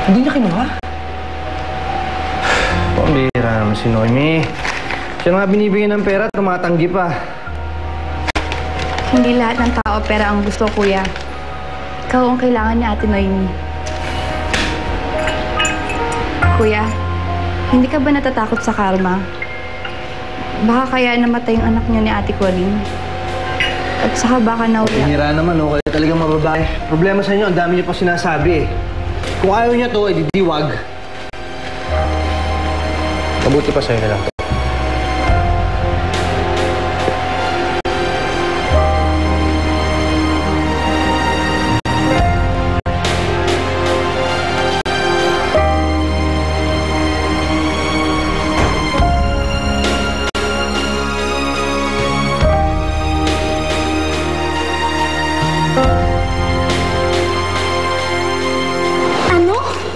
Hindi niya kinuha? Pambira naman si Noemi. Siya nga binibigyan ng pera at tumatanggi pa. Hindi lahat ng tao pera ang gusto, kuya. Ikaw ang kailangan ni Ate Noemi. Kuya, hindi ka ba natatakot sa karma? Baka kaya namatay yung anak niyo ni Ate Corinne. At saka baka nawala. Pinira naman, no? Kaya talagang mababae. Problema sa inyo, ang dami niyo pa sinasabi eh. Kung ayaw niya to, edi diwag. Mabuti pa sa'yo na lang.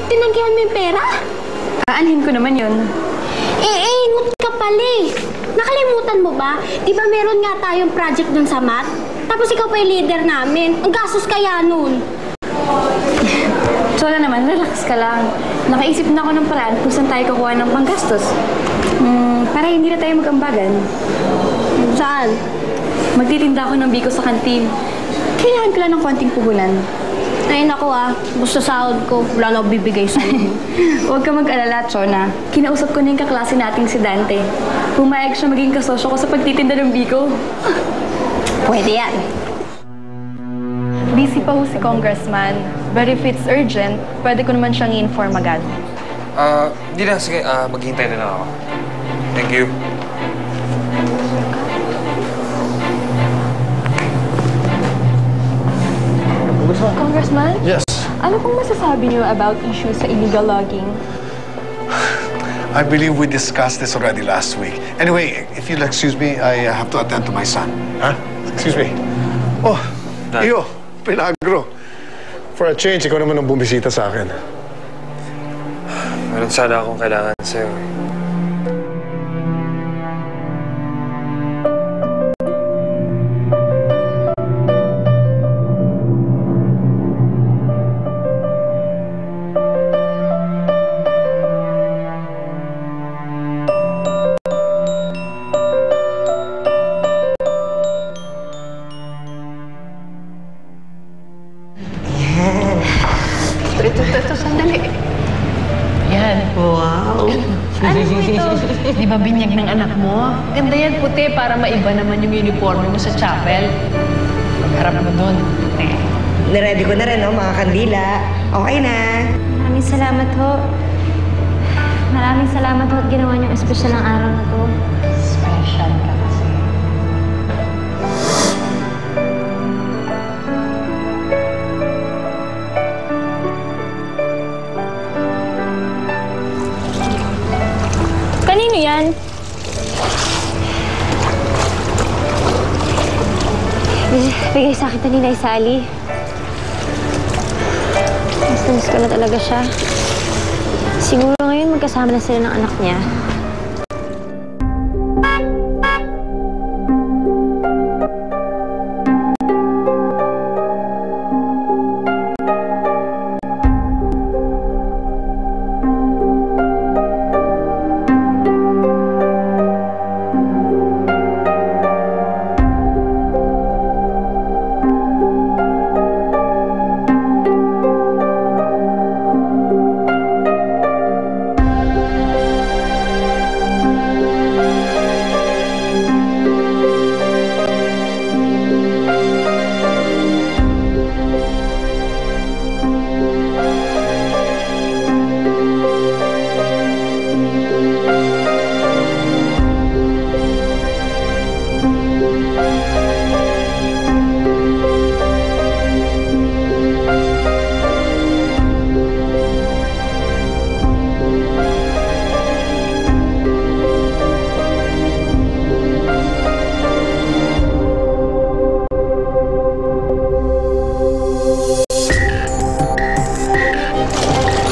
Tinanggihan mo yung pera? Aanhin ko naman yun. Ingot ka pala eh. Nakalimutan mo ba? Di ba meron nga tayong project dun sa math? Tapos ikaw pa yung leader namin. Ang gastos kaya nun. So naman, relax ka lang. Nakaisip na ako ng paraan kung saan tayo kukuha ng panggastos. Para hindi na tayo magambagan. Saan? Magtitinda ako ng biko sa kantin. Kailangan ko lang ng konting puhunan. Ay, naku basta sahod ko, wala na ako bibigay sa'yo. Huwag ka mag-alala, Chona. Kinausap ko na yung kaklase nating si Dante. Pumayag siya maging kasosyo ko sa pagtitinda ng biko. Pwede yan. Busy pa ho si Congressman. But if it's urgent, pwede ko naman siyang i-inform agad. Hindi na. Sige, maghihintay na lang ako. Thank you. Congressman? Yes. Ano pong masasabi niyo about issues sa illegal logging? I believe we discussed this already last week. Anyway, if you'll excuse me, I have to attend to my son. Huh? Excuse me. Oh, Dad. Iyo, Pinagro. For a change, ikaw naman ang bumisita sa akin. Meron sana akong kailangan sa'yo. Ito, sandali. Yan. Wow. Ano po ito? Di ba binyag ng anak mo? Ganda yan, puti, para maiba naman yung uniforme mo sa chapel. Pagharap mo doon. Niready ko na rin, no, mga kandila. Okay na. Maraming salamat ho. Maraming salamat ho at ginawa niyong espesyal ng araw na to. Special ka kasi. Kanino yan? Bigay sa akin kanina si Ali. Miss ko na talaga siya. Siguro ngayon magkasama na sila ng anak niya.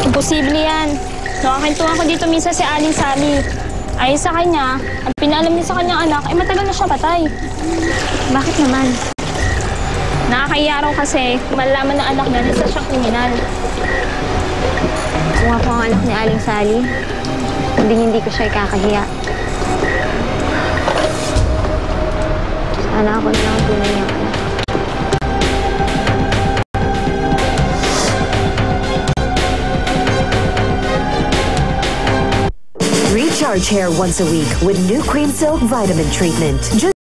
Imposible yan. Nakakintungan ko dito minsan si Aling Sally. Ayon sa kanya, ang pinalam niya sa kanyang anak ay matagal na siya patay. Bakit naman? Nakakahiya raw kasi malaman ng anak niya na isa siyang kriminal. Kung ako ang anak ni Aling Sally, hindi ko siya ikakahiya. Sana ako na lang ang tunay niyang anak. Recharge hair once a week with new Cream Silk Vitamin Treatment.